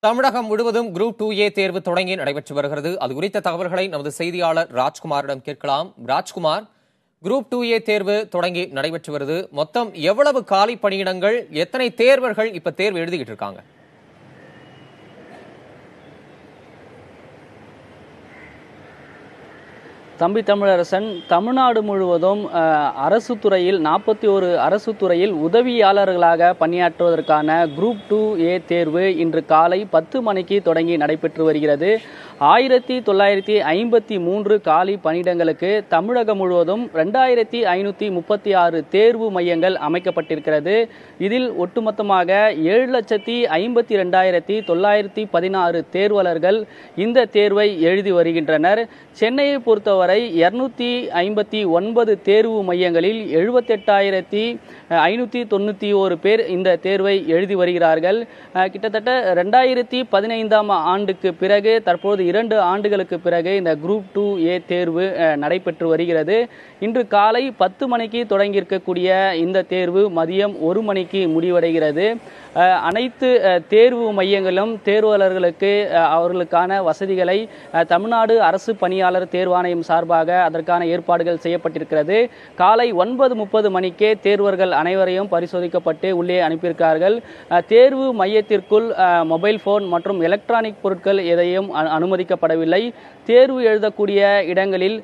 தமிழகம் முழுவதும் group 2A தேர்வு தொடங்கி நடைபெற்று வருகிறது. அது குறித்த தகவல்களை நமது செய்தியாளர் ராஜ்குமாரிடம் கேட்கலாம். ராஜ்குமார், குரூப் 2A தேர்வு தொடங்கி நடைபெற்று வருது. மொத்தம் எவ்வளவு காலி பணியிடங்கள், எத்தனை தேர்வர்கள் இப்ப தேர்வு எழுதிக்கிட்டு இருக்காங்க? தம்பி தமிழரசன், தமிழ்நாடு முழுவதும் அரசு துறையில் 41 அரசு துறையில் உதவியாளர்களாக பணியாற்றுவதற்கான குரூப் 2A தேர்வு இன்று காலை 10 மணிக்கு தொடங்கி நடைபெற்று வருகிறது. 1953 காலி பணியிடங்களுக்கு தமிழகம் முழுவதும் 2536 தேர்வு மையங்கள் அமைக்கப்பட்டிருக்கிறது. இதில் ஒட்டுமொத்தமாக 7,52,916 தேர்வாளர்கள் இந்த தேர்வை எழுதி வருகின்றனர். சென்னையை பொறுத்தவரை 259 தேர்வு மையங்களில் 78,591 பேர் இந்த தேர்வை எழுதி வருகிறார்கள். கிட்டத்தட்ட 2015ஆம் ஆண்டுக்கு பிறகு தற்போது 2 ஆண்டுகளுக்கு பிறகு இந்த குரூப் 2A தேர்வு நடைபெற்று வருகிறது. இன்று காலை 10 மணிக்கு தொடங்கியிருக்கக்கூடிய இந்த தேர்வு மதியம் 1 மணிக்கு முடிவடைகிறது. அனைத்து தேர்வு மையங்களும் தேர்வாளர்களுக்கு அவர்களுக்கான வசதிகளை தமிழ்நாடு அரசு பணியாளர் தேர்வாணையம் சார்பாக அதற்கான ஏற்பாடுகள் செய்யப்பட்டிருக்கிறது. காலை 9:30 மணிக்கே தேர்வர்கள் அனைவரையும் பரிசோதிக்கப்பட்டு உள்ளே அனுப்பியிருக்கிறார்கள். தேர்வு மையத்திற்குள் மொபைல் போன் மற்றும் எலக்ட்ரானிக் பொருட்கள் எதையும் அனுமதிக்கப்படவில்லை. தேர்வு எழுதக்கூடிய இடங்களில்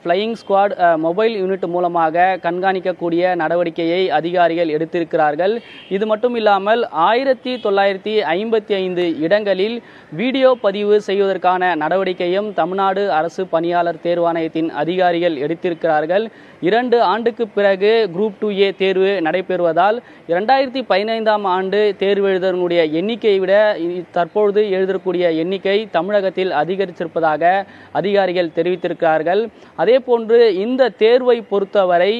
ஃப்ளையிங் ஸ்குவாட் மொபைல் யூனிட் மூலமாக கண்காணிக்கக்கூடிய நடவடிக்கையை அதிகாரிகள் எடுத்திருக்கிறார்கள். இது மட்டும் இல்லாமல் 1955 இடங்களில் வீடியோ பதிவு செய்வதற்கான நடவடிக்கையும் தமிழ்நாடு அரசு பணியாளர் தேர்வாணையத்தின் அதிகாரிகள் எடுத்திருக்கிறார்கள். 2 ஆண்டுக்கு பிறகு குரூப் 2A தேர்வு நடைபெறுவதால் 2015ஆம் ஆண்டு தேர்வு எழுதக்கூடிய எண்ணிக்கையை விட தற்பொழுது எழுதக்கூடிய எண்ணிக்கை தமிழகத்தில் அதிகரித்திருப்பதாக அதிகாரிகள் தெரிவித்திருக்கிறார்கள். அதே போன்று இந்த தேர்வை பொறுத்தவரை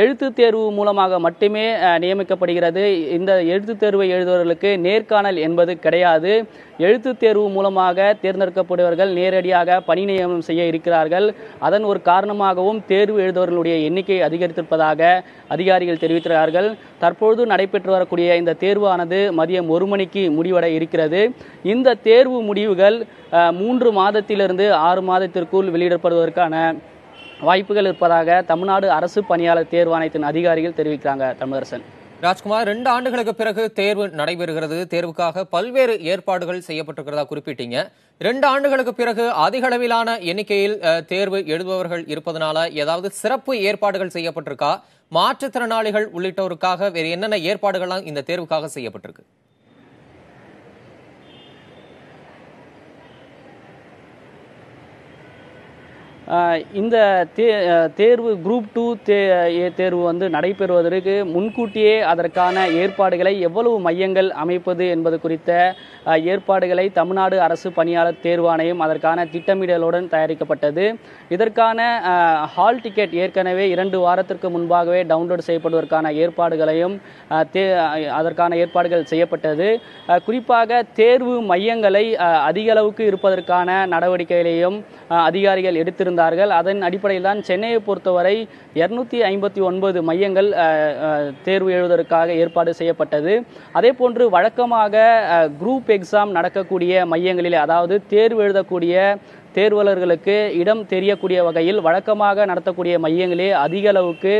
எழுத்து தேர்வு மூலமாக மட்டுமே நியமிக்கப்படுகிறது. இந்த எழுத்து தேர்வை எழுதுவர்களுக்கு நேர்காணல் என்பது கிடையாது. எழுத்து தேர்வு மூலமாக தேர்ந்தெடுக்கப்படுபவர்கள் நேரடியாக பணி நியமனம் செய்ய இருக்கிறார்கள். அதன் ஒரு காரணமாகவும் தேர்வு எழுதுவர்களுடைய எண்ணிக்கை அதிகரித்திருப்பதாக அதிகாரிகள் தெரிவிக்கிறார்கள். தற்பொழுது நடைபெற்று வரக்கூடிய இந்த தேர்வானது மதியம் 1 மணிக்கு முடிவடைய இருக்கிறது. இந்த தேர்வு முடிவுகள் 3 மாதத்திலிருந்து 6 மாதத்திற்குள் வெளியிடப்படுவதற்கான வாய்ப்புகள் இருப்பதாக தமிழ்நாடு அரசு பணியாளர் தேர்வாணையத்தின் அதிகாரிகள் தெரிவிக்கிறாங்க. தமிழரசன். ராஜ்குமார், 2 ஆண்டுகளுக்கு பிறகு தேர்வு நடைபெறுகிறது. தேர்வுக்காக பல்வேறு ஏற்பாடுகள் செய்யப்பட்டிருக்கிறதா குறிப்பிட்டீங்க. 2 ஆண்டுகளுக்கு பிறகு அதிக அளவிலான எண்ணிக்கையில் தேர்வு எழுதுபவர்கள் இருப்பதனால ஏதாவது சிறப்பு ஏற்பாடுகள் செய்யப்பட்டிருக்கா? மாற்றுத்திறனாளிகள் உள்ளிட்டோருக்காக வேறு என்னென்ன ஏற்பாடுகள்லாம் இந்த தேர்வுக்காக செய்யப்பட்டிருக்கு? இந்த தேர்வு குரூப் 2A தேர்வு நடைபெறுவதற்கு முன்கூட்டியே அதற்கான ஏற்பாடுகளை எவ்வளவு மையங்கள் அமைப்பது என்பது குறித்த ஏற்பாடுகளை தமிழ்நாடு அரசு பணியாளர் தேர்வாணையம் அதற்கான திட்டமிடலுடன் தயாரிக்கப்பட்டது. இதற்கான ஹால் டிக்கெட் ஏற்கனவே 2 வாரத்திற்கு முன்பாகவே டவுன்லோட் செய்யப்படுவதற்கான ஏற்பாடுகளையும் அதற்கான ஏற்பாடுகள் செய்யப்பட்டது. குறிப்பாக தேர்வு மையங்களை அதிக அளவுக்கு இருப்பதற்கான நடவடிக்கைகளையும் அதிகாரிகள் எடுத்திருந்தார்கள். அதன் அடிப்படையில் தான் சென்னையை பொறுத்தவரை 259 மையங்கள் தேர்வு எழுதுவதற்காக ஏற்பாடு செய்யப்பட்டது. அதே போன்று வழக்கமாக குரூப் எக்ஸாம் நடக்கக்கூடிய மையங்களிலே, அதாவது தேர்வு எழுதக்கூடிய தேர்வாளர்களுக்கு இடம் தெரியக்கூடிய வகையில் வழக்கமாக நடத்தக்கூடிய மையங்களே அதிக அளவுக்கு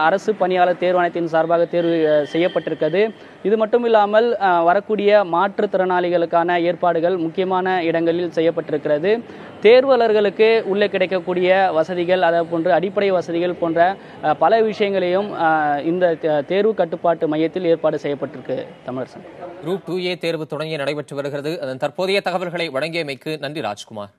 அரசு பணியாளர் தேர்வாணையத்தின் சார்பாக தேர்வு செய்யப்பட்டிருக்கிறது. இது மட்டும் இல்லாமல் வரக்கூடிய மாற்றுத்திறனாளிகளுக்கான ஏற்பாடுகள் முக்கியமான இடங்களில் செய்யப்பட்டிருக்கிறது. தேர்வாளர்களுக்கு உள்ளே கிடைக்கக்கூடிய வசதிகள், அதே போன்று அடிப்படை வசதிகள் போன்ற பல விஷயங்களையும் இந்த தேர்வு கட்டுப்பாட்டு மையத்தில் ஏற்பாடு செய்யப்பட்டிருக்கு. தமிழரசன். குரூப் 2A தேர்வு தொடங்கி நடைபெற்று வருகிறது. அதன் தற்போதைய தகவல்களை வழங்கியமைக்கு நன்றி ராஜ்குமார்.